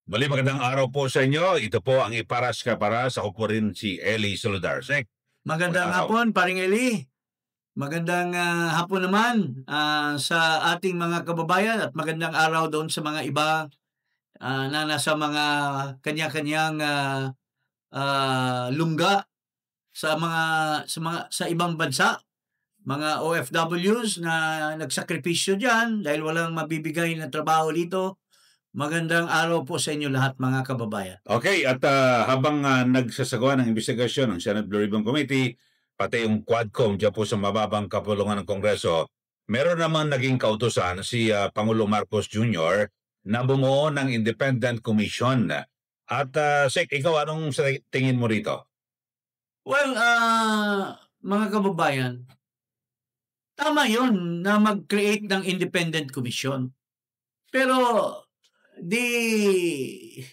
Muli magandang araw po sa inyo. Ito po ang Iparas Kaparas. Ako po rin si Eli Solidar. Magandang hapon, paring Eli. Magandang hapon naman sa ating mga kababayan at magandang araw doon sa mga iba na nasa mga kanya-kanyang lungga sa ibang bansa. Mga OFWs na nagsakripisyo diyan dahil walang mabibigay na trabaho dito. Magandang araw po sa inyo lahat, mga kababayan. Okay, at habang nagsasagawa ng investigasyon ng Senate Blue Ribbon Committee, pati yung Quadcom dyan po sa mababang kapulungan ng Kongreso, meron naman naging kautusan si Pangulong Marcos Jr. na bumuo ng Independent Commission. At Sek, ikaw anong tingin mo rito? Well, mga kababayan, tama yun na mag-create ng Independent Commission. Pero the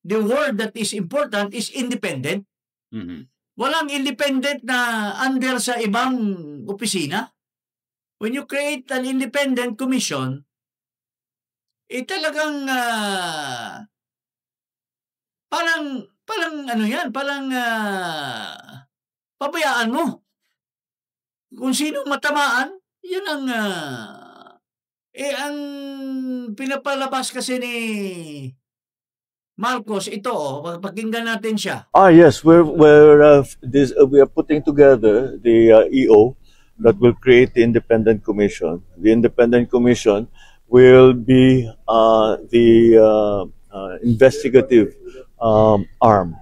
word that is important is independent. Mm-hmm. Walang independent na under sa ibang opisina. When you create an independent commission, talagang parang ano yan, parang pabayaan mo. Kung sino matamaan, yun ang ang pinapalabas kasi ni Marcos ito, pakinggan natin siya. Yes, we are putting together the EO that will create the independent commission. The independent commission will be the investigative arm,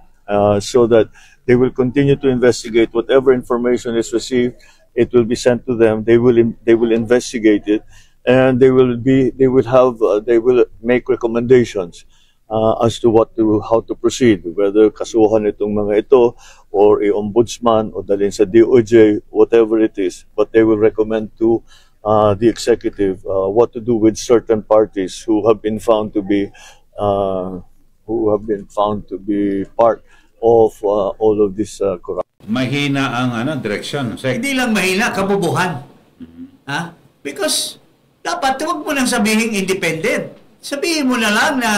so that they will continue to investigate whatever information is received. It will be sent to them. They will investigate it, and they will make recommendations as to how to proceed, whether kasuhan itong mga ito or i-ombudsman o dalhin sa DOJ, whatever it is. But they will recommend to the executive what to do with certain parties who have been found to be part of all of this corruption. Mahina ang direksyon. Hindi lang mahina, kabubuhan. Because dapat huwag mo nang sabihin independent. Sabihin mo na lang na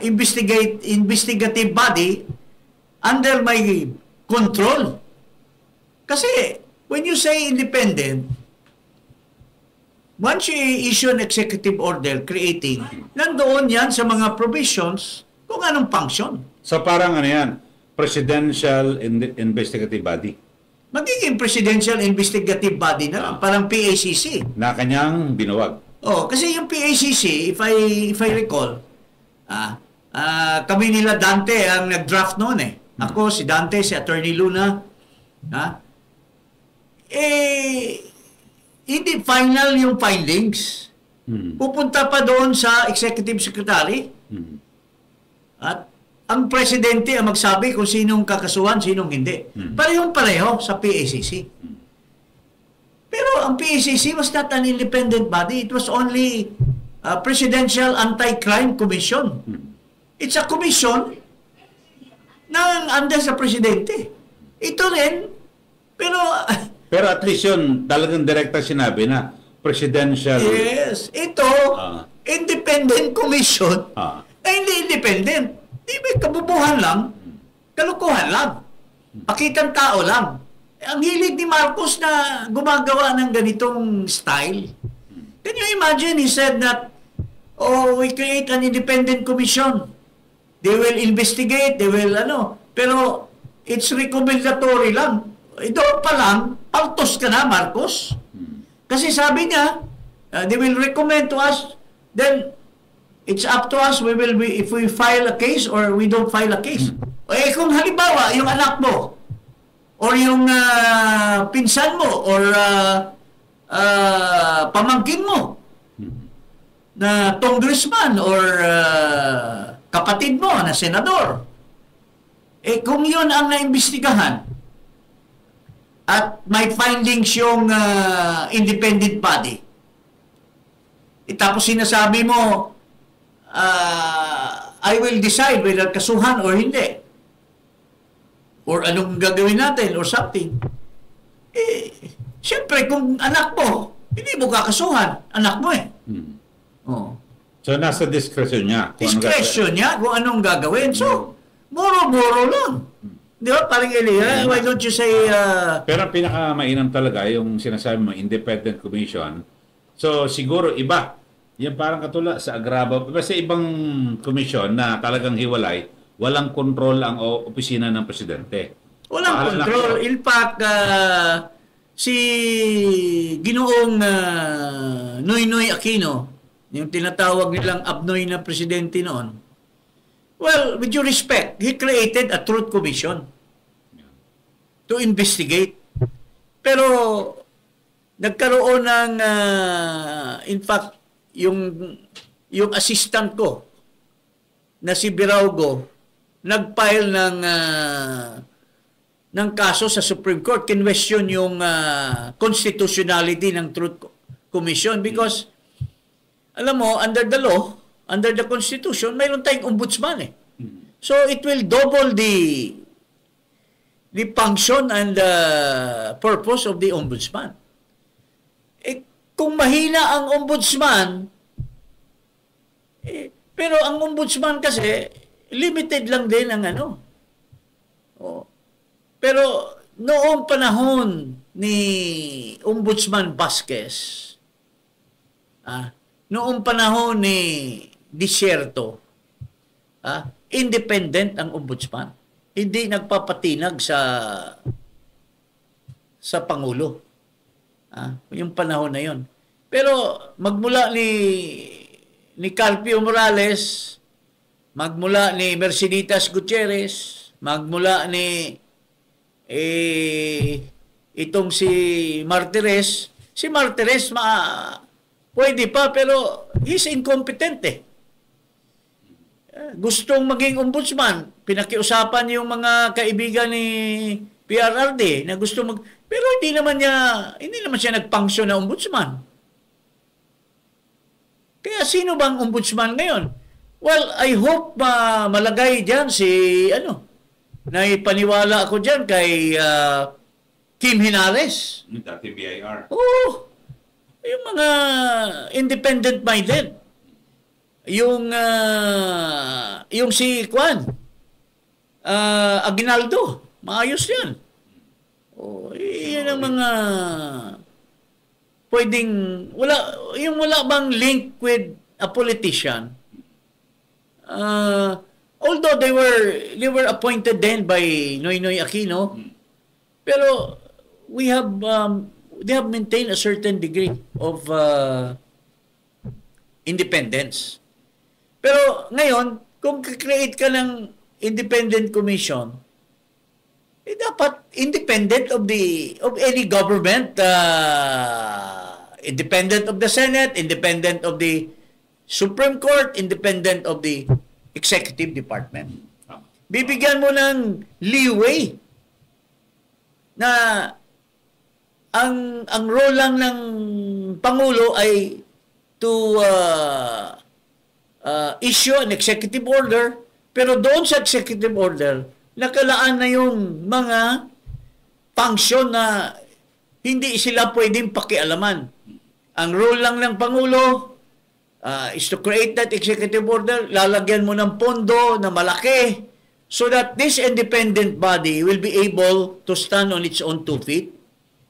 investigative body under my control. Kasi when you say independent, once you issue an executive order creating, nandoon yan sa mga provisions kung anong function. So parang Presidential Investigative Body. Magiging Presidential Investigative Body na lang, parang PACC. Na kanyang binuwag. Kasi yung PACC, if I recall, kami nila Dante ang nag-draft noon eh. Ako, si Dante, si Attorney Luna. Hindi final yung findings. Pupunta pa doon sa Executive Secretary. At ang presidente ang magsabi kung sinong kakasuhan, sinong hindi. Parehong-pareho sa PACC. Pero ang PACC was not an independent body. It was only a Presidential Anti-Crime Commission. It's a commission na under sa presidente. Ito rin, pero at least yun, talagang direkta sinabi na presidential. Yes. Ito, independent commission na hindi independent. Di ba kabubuhan lang, kalukuhan lang, pakitang tao lang. Ang hilig ni Marcos na gumagawa ng ganitong style. Can you imagine, he said that, we create an independent commission. They will investigate, they will pero it's recommendatory lang. Ito pa lang, paltos ka na, Marcos. Kasi sabi niya, they will recommend to us, then it's up to us, if we file a case or we don't file a case. Kung halimbawa, yung anak mo, or yung pinsan mo, or pamangkin mo, na congressman, or kapatid mo na senador, kung yun ang naimbestigahan, at may findings yung independent body, tapos sinasabi mo, I will decide whether kasuhan or hindi. Or anong gagawin natin or something. Siyempre, kung anak mo, hindi mo kakasuhan. Anak mo eh. So, nasa discretion niya. Discretion niya kung anong gagawin. So, boro-boro lang. Di ba? Parang Elia, why don't you say... Pero pinaka-mainam talaga yung sinasabi mo, independent commission. So, siguro iba. Yan parang katulad sa Agraba. Kasi ibang commission na talagang hiwalay, walang control ang opisina ng presidente. Walang control. In fact, si Ginoong Noynoy Aquino, yung tinatawag nilang abnoy na presidente noon, well, with due respect, he created a truth commission to investigate. Pero nagkaroon ng, in fact, yung assistant ko na si Biraugo nag-file ng kaso sa Supreme Court, kinwestiyon yung constitutionality ng Truth Commission because alam mo, under the law, under the Constitution, mayroon tayong ombudsman eh. So it will double the function and the purpose of the ombudsman. Kung mahina ang ombudsman, pero ang ombudsman kasi, limited lang din ang ano. Pero noong panahon ni Ombudsman Vasquez, noong panahon ni Desierto, independent ang ombudsman. Hindi nagpapatinag sa Pangulo. Yung panahon na yon. Pero magmula ni Carpio Morales, magmula ni Merceditas Gutierrez, magmula ni itong si Martires pwede pa pero he's incompetent eh. Gustong maging ombudsman, pinakiusapan yung mga kaibigan ni PRRD na gusto pero hindi naman siya nag-function na ombudsman. Kaya sino bang ombudsman ngayon? Well, I hope malagay diyan si naipaniwala ako diyan kay Kim Hinares. Dati BIR. Oo. Yung mga independent-minded. Yung si Juan Aguinaldo. Maayos yan. Yan ang mga pwedeng wala bang link with a politician. Although they were appointed then by Noynoy Aquino, pero they have maintained a certain degree of independence. Pero ngayon, kung create ka ng independent commission, dapat independent of any government, independent of the Senate, independent of the Supreme Court, independent of the Executive Department. Bibigyan mo ng leeway na ang role lang ng Pangulo ay to issue an executive order, pero doon sa executive order, nakalaan na yung mga function na hindi sila pwedeng pakialaman. Ang role lang ng Pangulo is to create that executive order, lalagyan mo ng pondo na malaki so that this independent body will be able to stand on its own 2 feet.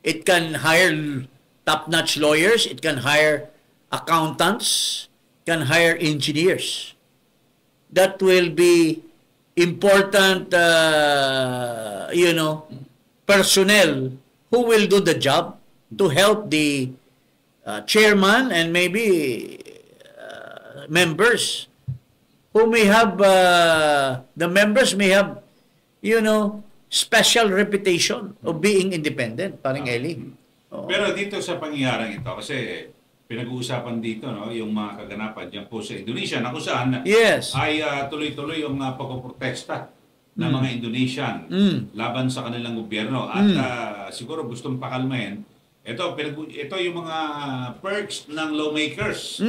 It can hire top-notch lawyers, it can hire accountants, can hire engineers. That will be important, personnel who will do the job to help the chairman and maybe members who may have, the members may have, special reputation of being independent, parang Eli. Pero dito sa pangyayari ito, kasi pinag-uusapan dito yung mga kaganapan dyan po sa Indonesia na kung saan ay tuloy-tuloy yung pagpoprotesta ng mga Indonesian laban sa kanilang gobyerno at siguro gustong pakalmahin. Ito yung mga perks ng lawmakers.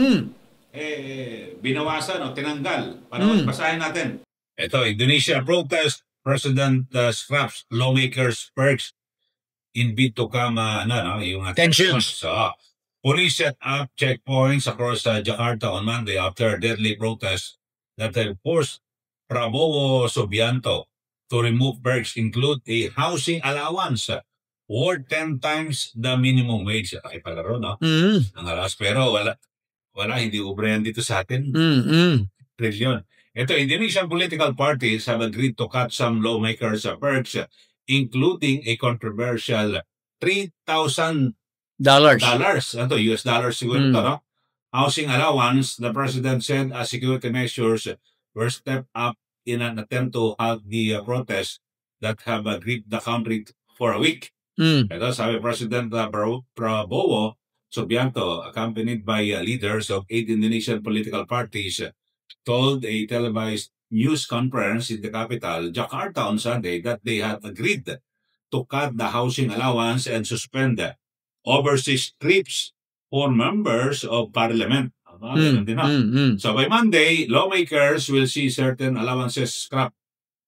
Binawasan o tinanggal. Basahin natin. Ito, Indonesia protest, President scraps lawmakers perks in bid to come yung tensions. So, Police set up checkpoints across Jakarta on Monday after deadly protests that have forced Prabowo Subianto to remove perks include a housing allowance worth 10 times the minimum wage. Ay palaro, no? Ang alas, pero wala, hindi ubra yan dito sa atin. Trilyon. Ito, Indonesian political parties have agreed to cut some lawmakers' perks, including a controversial $3,000 Ito, US dollars siguro ito, no? Housing allowance, the president said security measures were stepped up in an attempt to halt the protests that have gripped the country for a week. Ito, sabi President Prabowo Subianto, accompanied by leaders of 8 Indonesian political parties, told a televised news conference in the capital, Jakarta, on Sunday that they had agreed to cut the housing allowance and suspend overseas trips for members of parliament. So by Monday, lawmakers will see certain allowances scrapped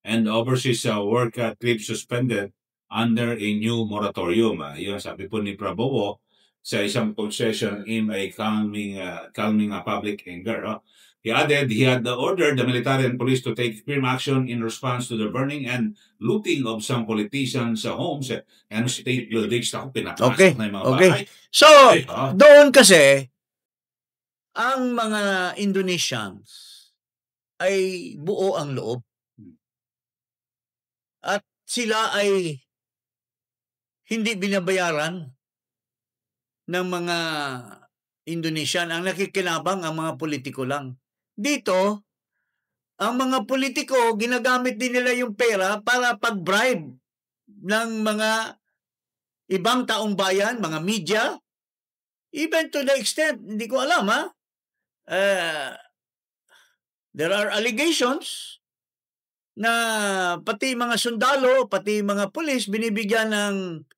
and overseas work trips suspended under a new moratorium. Yun sabi po ni Prabowo sa isang concession in a calming public anger. He added he had ordered the military and police to take firm action in response to the burning and looting of some politicians' homes and state buildings. Okay. So, doon kasi, ang mga Indonesians ay buo ang loob. At sila ay hindi binabayaran ng mga Indonesian. Ang nakikinabang ang mga politiko lang. Dito, ang mga politiko, ginagamit din nila yung pera para pag-bribe ng mga ibang taong bayan, mga media, even to the extent, hindi ko alam, there are allegations na pati mga sundalo, pati mga pulis, binibigyan ng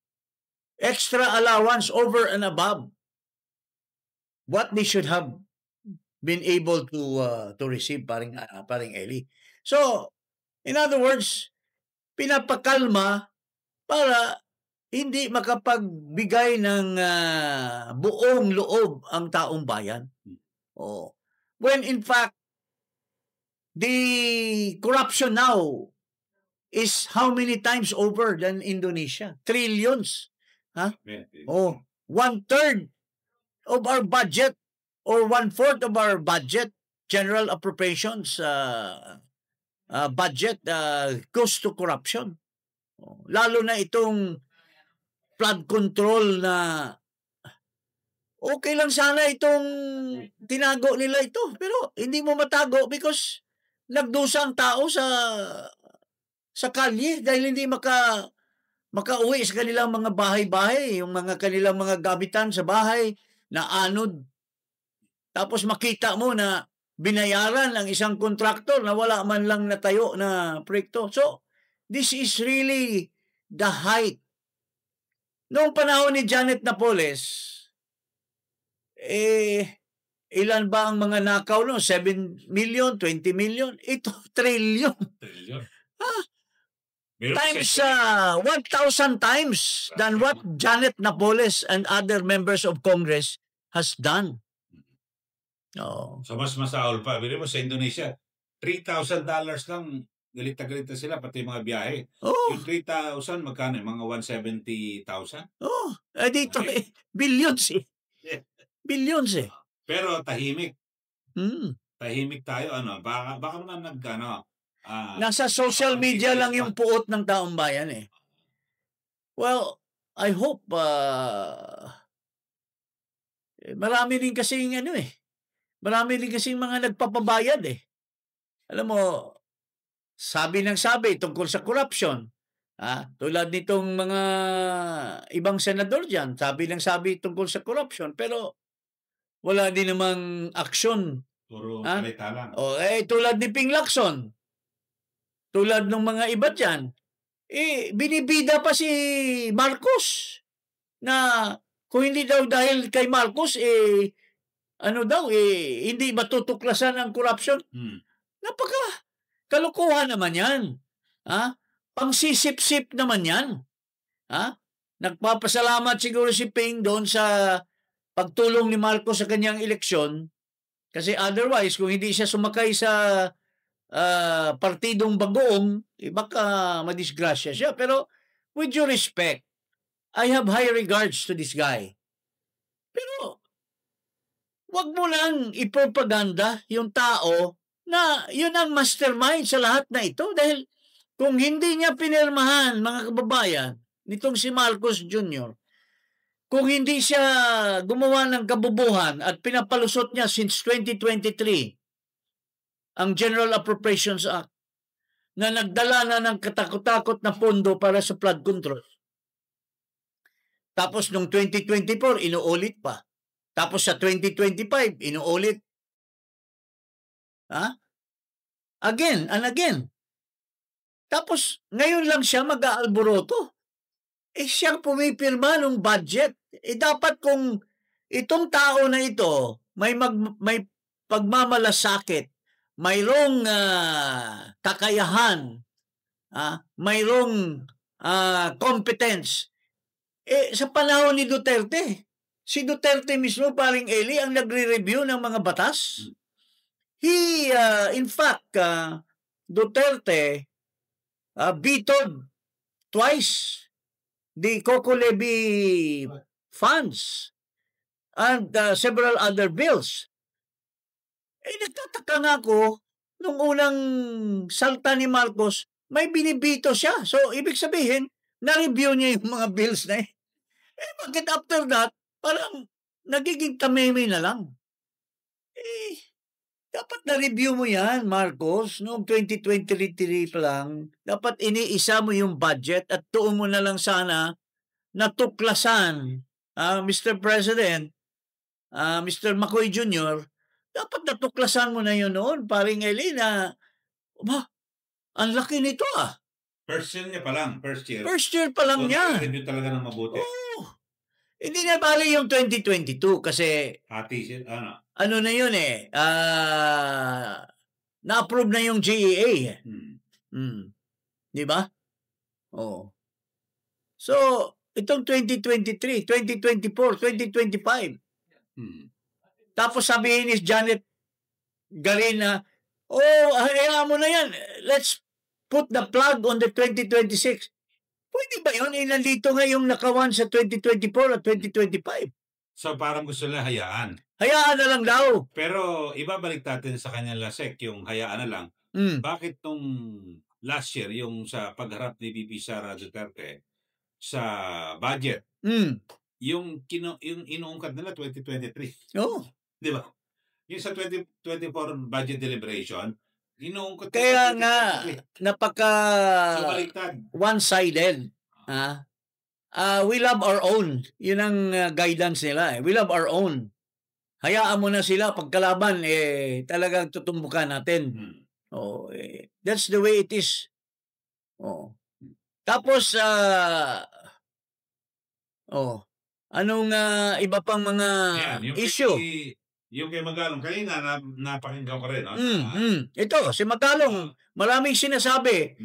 extra allowance over and above what they should have been able to receive, paring Eli. So, in other words, pinapakalma para hindi makapagbigay ng buong loob ang taong bayan. When in fact, the corruption now is how many times over than Indonesia? Trillions. One-third of our budget or one-fourth of our budget, general appropriations budget goes to corruption. Lalo na itong flood control na okay lang sana itong tinago nila ito. Pero hindi mo matago because nagdusa ang tao sa kalye dahil hindi makauwi sa kanilang mga bahay-bahay, yung mga kanilang mga gabitan sa bahay na anod. Tapos makita mo na binayaran ang isang kontraktor na wala man lang natayo na proyekto. So, this is really the height. Noong panahon ni Janet Napoles, ilan ba ang mga nakaw no? 7 million, 20 million? Ito, trillion. Times 1,000 times than what Janet Napoles and other members of Congress has done. So mas masaol pa. Bili mo sa Indonesia, $3,000 lang, galit na sila, pati mga biyahe. Yung 3,000, magkano? Mga 170,000? Dito billions eh. Billions eh. Pero tahimik. Tahimik tayo, baka naman nasa social media lang yung puot ng taong bayan eh. Well, I hope marami rin kasing marami rin kasing mga nagpapabayad eh. Alam mo, sabi tungkol sa corruption. Tulad nitong mga ibang senador dyan, sabi tungkol sa corruption, pero wala din namang aksyon. Puro salita lang. Tulad ni Ping Lacson, tulad ng mga iba dyan, binibida pa si Marcos na kung hindi daw dahil kay Marcos, hindi matutuklasan ang corruption. Napaka kalokohan naman yan. Pangsisip-sip naman yan. Nagpapasalamat siguro si Ping doon sa pagtulong ni Marcos sa kanyang eleksyon, kasi otherwise, kung hindi siya sumakay sa partidong bagoong, baka madisgrasya siya. Pero with due respect, I have high regards to this guy. Pero wag mo lang ipropaganda yung tao na yun ang mastermind sa lahat na ito. Dahil kung hindi niya pinirmahan, mga kababayan, nitong si Marcos Jr., kung hindi siya gumawa ng kabubuhan at pinapalusot niya since 2023 ang General Appropriations Act na nagdala na ng katakot-takot na pondo para sa flood control. Tapos noong 2024, inuulit pa. Tapos sa 2025, inuulit. Again and again. Tapos ngayon lang siya mag-aalboroto. Siyang pumipirma ng budget. Dapat kung itong tao na ito may pagmamalasakit, mayroong kakayahan, mayroong competence. Sa panahon ni Duterte, si Duterte mismo, paring Eli, ang nagre-review ng mga batas. In fact, Duterte vetoed twice the Coco Levy funds and several other bills. Nagtataka nga ako, nung unang salta ni Marcos, may binibito siya. So, ibig sabihin, na-review niya yung mga bills na bakit after that, parang nagiging tameme na lang. Dapat na-review mo yan, Marcos, noong 2023 pa lang. Dapat iniisa mo yung budget at tuon mo na lang sana natuklasan, Mr. President, Mr. McCoy Jr., dapat natuklasan mo na yun noon, paring Eli, na, ang laki nito First year niya pa lang, first year. First year pa lang niya. Review talaga ng mabuti. Hindi na bali yung 2022 kasi ano na yun na-approve na yung GEA. Di ba? So, itong 2023, 2024, 2025. Tapos sabihin ni Janet Garin na, hayaan mo na yan. Let's put the plug on the 2026. Pwede ba yun? Nandito nga yung nakawan sa 2024 at 2025. So parang gusto nila hayaan. Hayaan na lang daw. Pero ibabalik natin sa kanyang lasek, yung hayaan na lang. Bakit nung last year, yung sa pagharap ni VP Sara Duterte sa budget, yung inuungkat nila 2023. Di ba? Yung sa 2024 budget deliberation, kaya nga, napaka one-sided. We love our own. Yun ang guidance nila. We love our own. Hayaan mo na sila. Pagkalaban, talagang tutumbukan natin. That's the way it is. Tapos, anong iba pang mga issue? Yung kay Magalong, kanina napakinggan ko rin. Ito, si Magalong, maraming sinasabi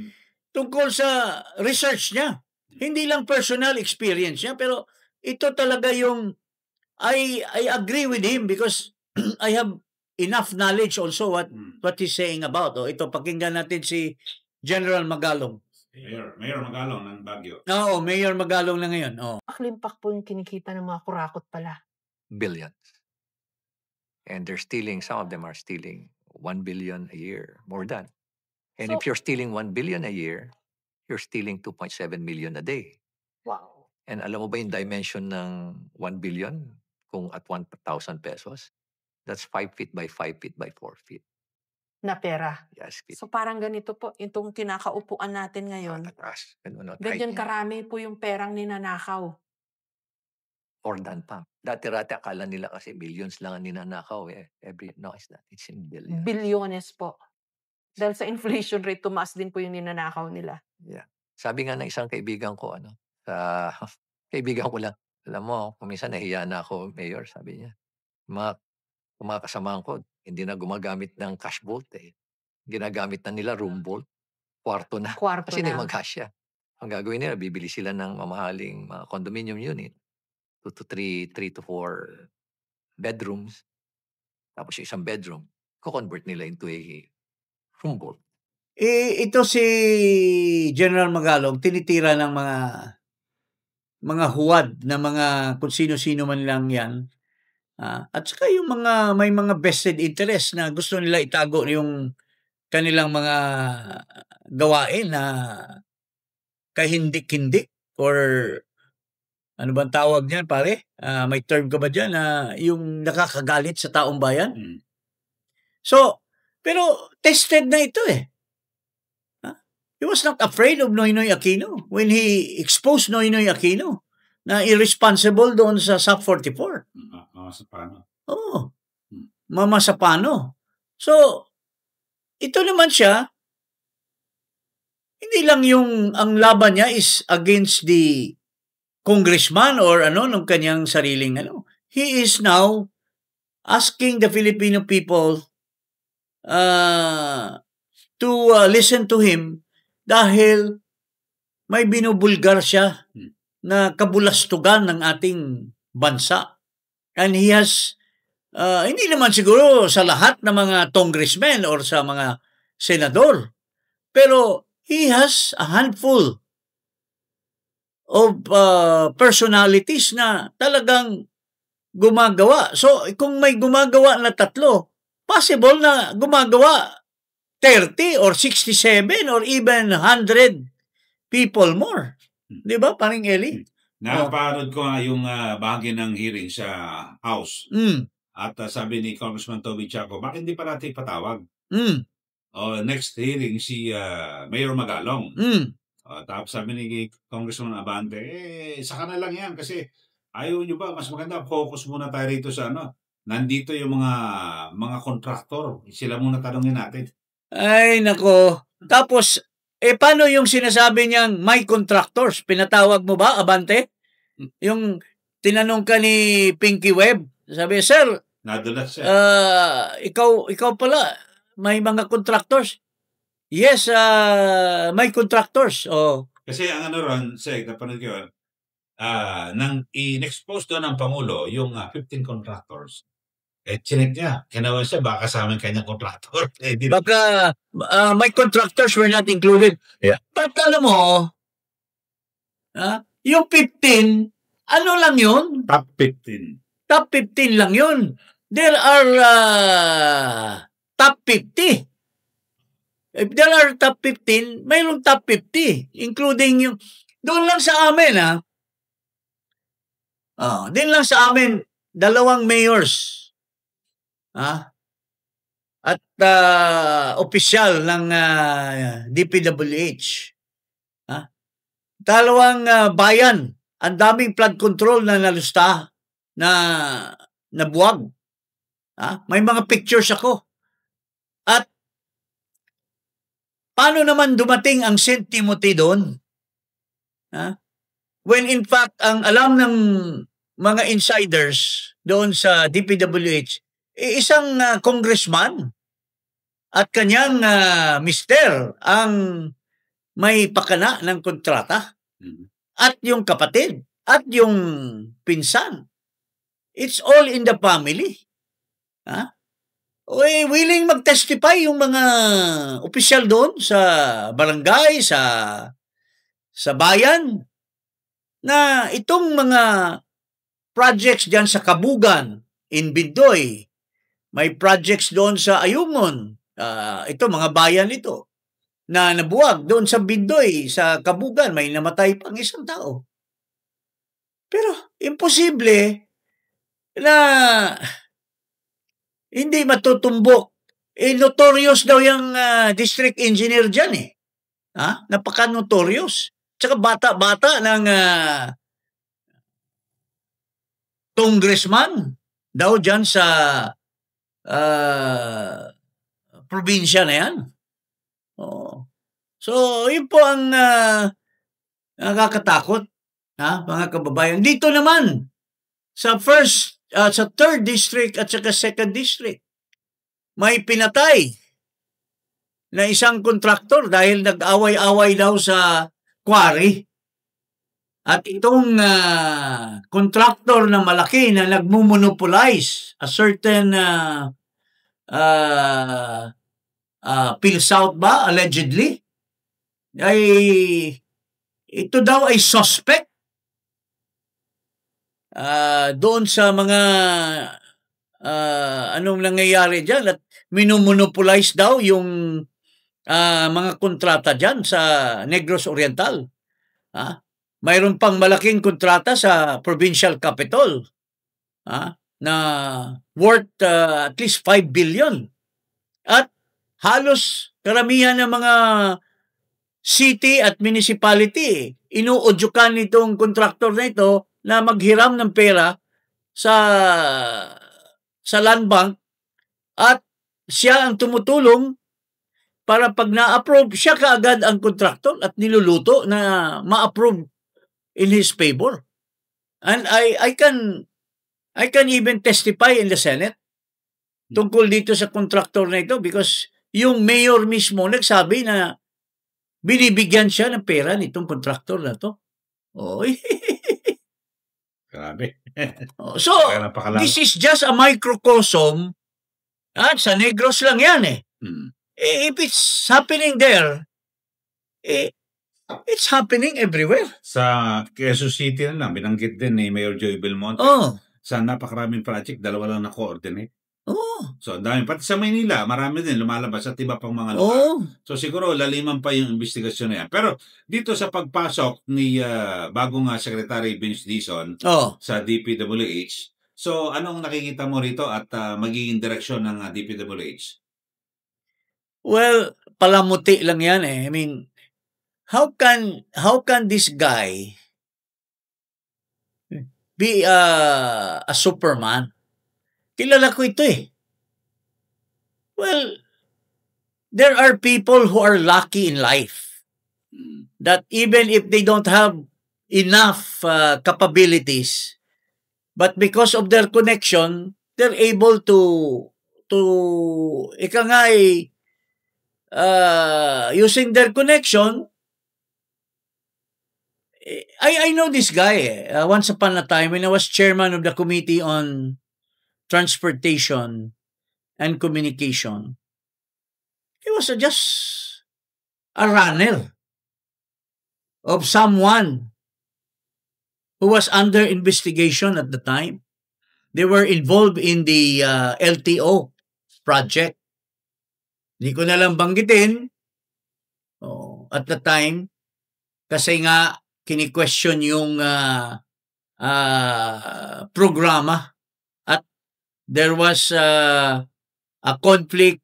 tungkol sa research niya. Hindi lang personal experience niya, pero ito talaga yung, I agree with him because I have enough knowledge also what he's saying about. Ito, pakinggan natin si General Magalong. Mayor Magalong ng Baguio. Oo, Mayor Magalong na ngayon. Aklimpak po yung kinikita ng mga kurakot pala. Billions. And they're stealing, some of them are stealing 1 billion a year, more than. And if you're stealing 1 billion a year, you're stealing 2.7 million a day. Wow. And alam mo ba yung dimension ng 1 billion kung at 1,000 pesos? That's 5 feet by 5 feet by 4 feet. Na pera. Yes. So parang ganito po, itong kinakaupuan natin ngayon. Ganyan karami po yung perang ninanakaw. Or than pa. Dati-rati akala nila kasi billions lang ang ninanakaw No, it's not. It's in billions. Bilyones po. Dahil sa inflation rate, tumaas din po yung ninanakaw nila. Yeah. Sabi nga ng isang kaibigan ko, kaibigan ko lang, alam mo, kung minsan nahiya na ako, Mayor, sabi niya, mga kasamahan ko, hindi na gumagamit ng cash vault Ginagamit na nila room vault. Kwarto na. Kasi na mag-cash. Ang gagawin nila, bibili sila ng mamahaling mga condominium unit. 2 to 3 to 4 bedrooms, tapos yung isang bedroom, ko-convert nila into a room vault. Ito si General Magalong, tinitira ng mga huwad na mga kung sino-sino man lang yan. At saka yung may mga vested interest na gusto nila itago yung kanilang mga gawain na kahindik-hindik or ano bang tawag niyan, pare? May term ka ba dyan na yung nakakagalit sa taong bayan? So, pero tested na ito eh. He was not afraid of Noynoy Aquino when he exposed Noynoy Aquino na irresponsible doon sa SUP 44. Sapano. Oo. Mama Sapano. So, ito naman siya, hindi lang yung ang laban niya is against the congressman or nung kanyang sariling He is now asking the Filipino people to listen to him dahil may binubulgar siya na kabulastugan ng ating bansa. And he has, hindi naman siguro sa lahat ng mga congressmen or sa mga senador, pero he has a handful of personalities na talagang gumagawa. So, kung may gumagawa na 3, possible na gumagawa 30 or 67 or even 100 people more. Di ba, paring Eli? Napanood ko nga yung bahagi ng hearing sa House. At sabi ni Congressman Toby Chaco, bakit hindi pa natin patawag? Next hearing si Mayor Magalong. Tapos sabi ni Congressman Abante, saka na lang yan kasi ayaw nyo ba, mas maganda, focus muna tayo rito sa nandito yung mga contractor. Sila muna tanongin natin. Ay, nako. Tapos, paano yung sinasabi niyang may contractors? Pinatawag mo ba, Abante? Yung tinanong ka ni Pinky Webb, sabi, sir, nadulas siya. Ikaw pala, may mga contractors? Yes, may contractors. Kasi ang ron, napanood ko yun, nang in-expose doon ng Pangulo, yung 15 contractors, chinek niya. Kinawa siya, baka sa amin kanyang contractor. Baka may contractors were not included. Yeah. But alam mo, yung 15, ano lang yun? Top 15. Top 15 lang yun. There are top 50. If there are top 15, mayroong top 50. Including yung, doon lang sa amin, din lang sa amin, 2 mayors. At opisyal ng DPWH. 2 bayan. Ang daming flood control na nalusta na nabuwag. May mga pictures ako. At paano naman dumating ang St. Timothy doon? When in fact, ang alam ng mga insiders doon sa DPWH, isang congressman at kanyang mister ang may pakana ng kontrata at yung kapatid at yung pinsan. It's all in the family. Willing mag-testify yung mga opisyal doon sa barangay, sa bayan na itong mga projects dyan sa Kabugan, in Bindoy, may projects doon sa Ayungon. Ito, mga bayan ito, na nabuwag doon sa Bindoy, sa Kabugan, may namatay pang isang tao. Pero, imposible na hindi matutumbok. Notorious daw yung district engineer dyan eh. Napaka-notorious. Tsaka bata-bata ng congressman daw dyan sa probinsya na yan. So, yun po ang nakakatakot, mga kababayan. Dito naman, sa sa 3rd district at saka 2nd district, may pinatay na isang kontraktor dahil nag-away-away daw sa quarry. At itong contractor na malaki na nagmumonopolize a certain PhilSouth ba, allegedly, ay ito daw ay suspect doon sa mga anong nangyayari dyan at minomonopolize daw yung mga kontrata dyan sa Negros Oriental. Mayroon pang malaking kontrata sa provincial capital na worth at least 5 billion. At halos karamihan ng mga city at municipality inuudyukan nitong kontraktor na ito na maghiram ng pera sa land bank at siya ang tumutulong para pag na-approve, siya kaagad ang kontraktor at niluluto na ma-approve in his favor. And I can even testify in the Senate tungkol dito sa kontraktor na ito because yung mayor mismo nagsabi na binibigyan siya ng pera nitong kontraktor na to. Grabe. So, this is just a microcosm. Sa Negros lang yan eh. If it's happening there, it's happening everywhere. Sa Quezon City na lang, binanggit din ni Mayor Joey Belmonte. Sa napakaraming project, 2 lang na-coordinate. So, dami. Pati sa Maynila, marami din lumalabas at iba pang mga lugar. So, siguro, laliman pa yung investigasyon na yan. Pero, dito sa pagpasok ni bagong Secretary Vince Dizon sa DPWH, so, anong nakikita mo rito at magiging direksyon ng DPWH? Well, palamuti lang yan eh. I mean, how can this guy be a Superman? Kilala ko ito eh. Well, there are people who are lucky in life that even if they don't have enough capabilities, but because of their connection, they're able to using their connection. I know this guy. Once upon a time, when I was chairman of the Committee on Transportation and Communication, he was just a runner of someone who was under investigation at the time. They were involved in the LTO project. Hindi ko na lang banggitin at the time kasi nga kini-question yung programa at there was a conflict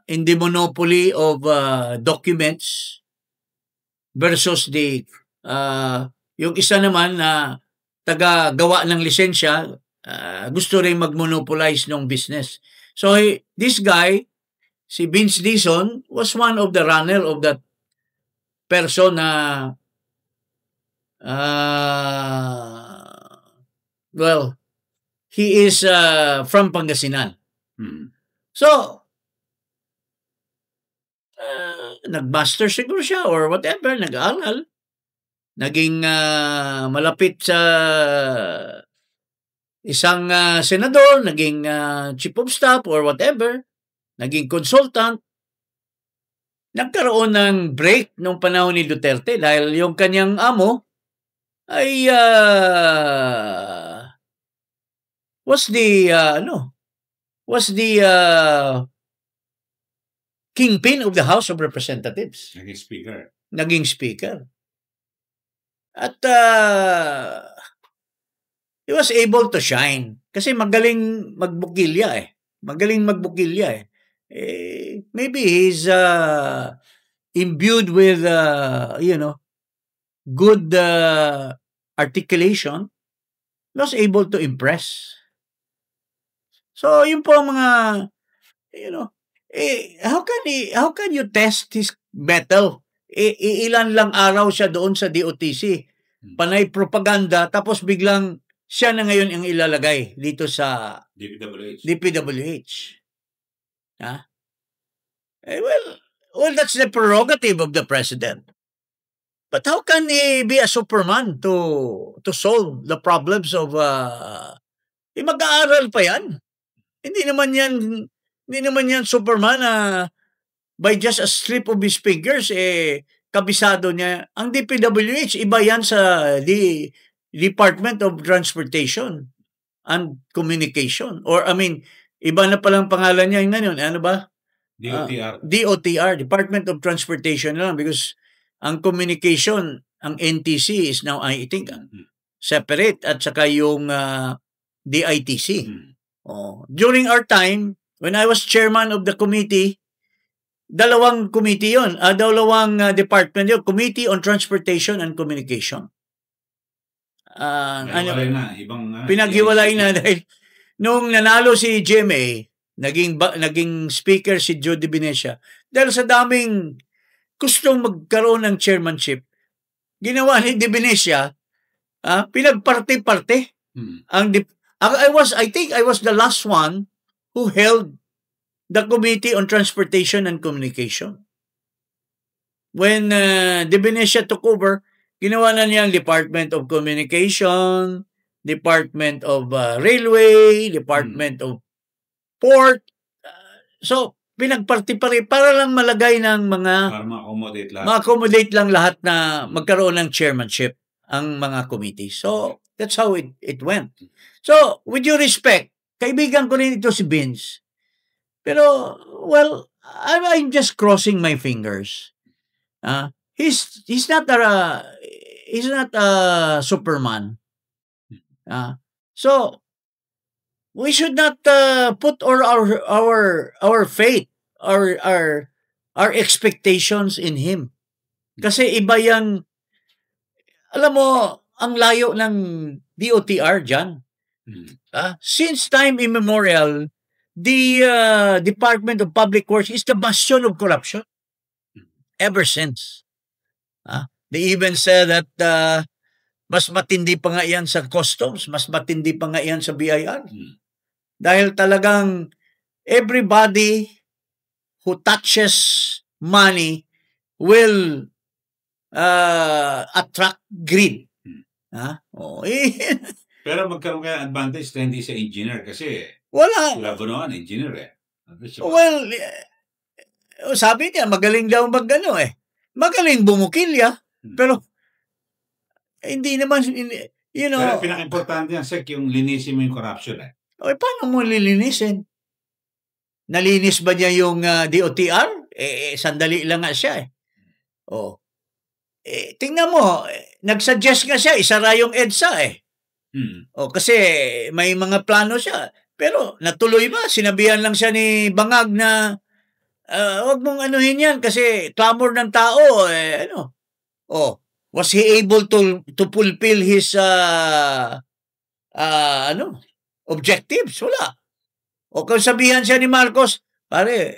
in the monopoly of documents versus the yung isa naman na taga-gawa ng lisensya gusto rin mag-monopolize ng business. So this guy, si Vince Dizon, was one of the runner of that person na well, he is from Pangasinan. So, nag-master siguro siya or whatever, nag-aaral. Naging malapit sa isang senador, naging chief of staff or whatever, naging consultant. Nagkaroon ng break nung panahon ni Duterte dahil yung kanyang amo ay was the kingpin of the House of Representatives. Naging speaker. At he was able to shine kasi magaling magbukilya eh. Maybe he's imbued with good articulation. He was able to impress. So yung po mga how can you test his mettle? Ilan lang araw siya doon sa DOTC. Panay propaganda tapos biglang siya na ngayon ang ilalagay dito sa DPWH. Well, that's the prerogative of the president. But how can he be a Superman to solve the problems of mag-aaral pa yan? Hindi naman yan Superman by just a slip of his fingers kabisado niya. Ang DPWH iba yan sa Department of Transportation and Communication, or iba na palang pangalan niya ngayon. Ano ba? DOTR, Department of Transportation lang, because ang communication, ang NTC is now, I think, separate, at saka yung DITC. During our time, when I was chairman of the committee, dalawang committee yun, dalawang department yun, Committee on Transportation and Communication. Pinaghiwalay na dahil nung nanalo si GMA, naging speaker si Joe De Venecia, dahil sa daming gustong magkaroon ng chairmanship, ginawa ni De Venecia, pinagparte-parte. I think I was the last one who held the Committee on Transportation and Communication. When De Venecia took over, ginawa na niya ang Department of Communication, Department of Railway, Department of Port. So, pinagparti-pare para lang malagay ng para ma-accommodate lang lahat na magkaroon ng chairmanship ang mga committee. So, that's how it went. So, with due respect, kaibigan ko rin ito si Vince. Pero, well, I'm just crossing my fingers. He's not a Superman. So, we should not put our faith, our expectations in him. Kasi iba yan. Alam mo, ang layo ng DOTR dyan. Since time immemorial, the Department of Public Works is the bastion of corruption. Ever since. They even said that mas matindi pa nga yan sa customs, mas matindi pa nga yan sa BIR. Dahil talagang everybody who touches money will attract greed. Pero magkaroon kaya advantage na hindi sa engineer kasi wala. Labunoan, engineer Well, sabi niya, magaling daw magaling bumukilya, pero hindi naman, Pero pinaka-importante yan, Sek, yung linisin mo yung corruption paano mo lilinisin? Nalinis ba niya yung DOTR? Sandali lang nga siya tingnan mo, nagsuggest nga siya, isara yung EDSA kasi may mga plano siya. Pero natuloy ba? Sinabihan lang siya ni Bangag na wag mong anuhin yan kasi clamor ng tao. Was he able to fulfill his objectives? Wala. O kung sabihan siya ni Marcos, pare,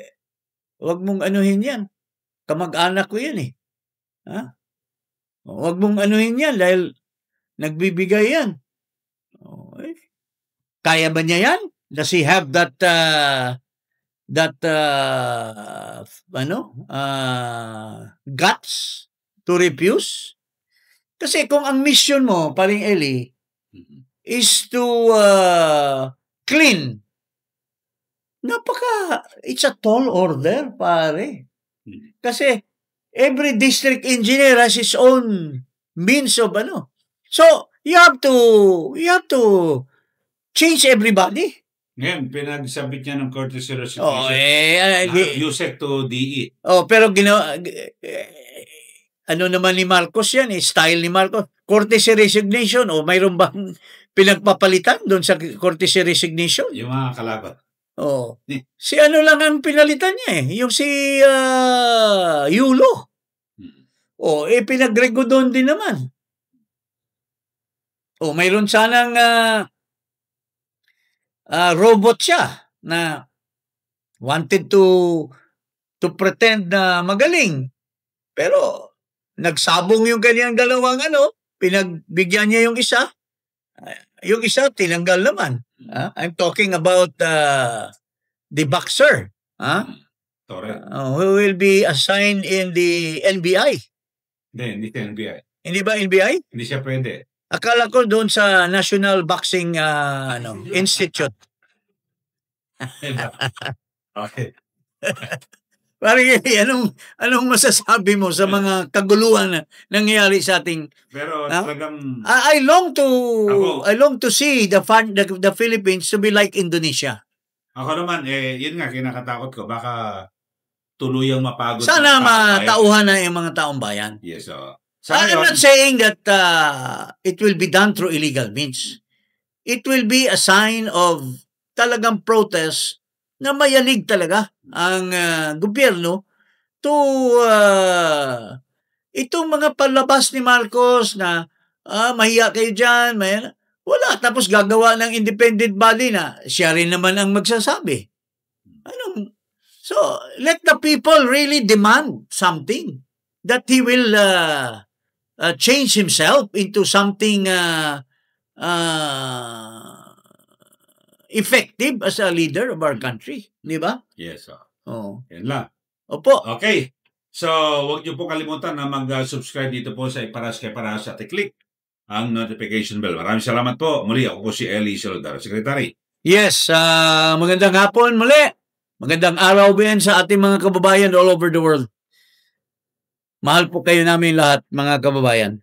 wag mong anuhin yan. Kamag-anak ko yan Wag mong anuhin yan dahil nagbibigay yan. Kaya ba niya yan? Does he have that guts to refuse? Kasi kung ang mission mo, paring Eli, is to clean, it's a tall order, pare. Kasi every district engineer has his own means of So, you have to change everybody. Ngayon, pinagsabit niya ng courtesy resignation. USEC to DE. Pero naman ni Marcos yan, style ni Marcos. Courtesy resignation, mayroon bang pinagpapalitan doon sa courtesy resignation? Yung mga kalaban. Si lang ang pinalitan niya yung si Yulo. Pinagrego doon din naman. Mayroon sanang robot siya na wanted to pretend na magaling. Pero nagsabong yung kanyang dalawang pinagbigyan niya yung isa. Yung isa tinanggal naman. I'm talking about the boxer. Who will be assigned in the NBI. Hindi siya NBI. Hindi ba NBI? Hindi siya pwede. Akala ko doon sa National Boxing Institute. Okay. Parang anong masasabi mo sa mga kaguluhan na nangyayari sa ating Pero no? talagang I long to see the Philippines to be like Indonesia. ako naman yun nga kinakatakot ko baka tuluyang mapagod. Sana matauhan na yung mga taong bayan. Yes, I'm not saying that it will be done through illegal means. It will be a sign of talagang protest na mayanig talaga ang gobyerno to itong mga palabas ni Marcos na mahiya kayo dyan, wala. Tapos gagawa ng independent body na siya rin naman ang magsasabi. So, let the people really demand something that he will change himself into something effective as a leader of our country. Di ba? Yes, Oo. Yan lang. Opo. Okay. So, huwag niyo po kalimutan na mag-subscribe dito po sa Iparahas kay Parahas at i-click ang notification bell. Maraming salamat po. Muli, ako po si Eli Saludaro, Secretary. Yes, magandang hapon muli. Magandang araw din sa ating mga kababayan all over the world. Mahal po kayo namin lahat, mga kababayan.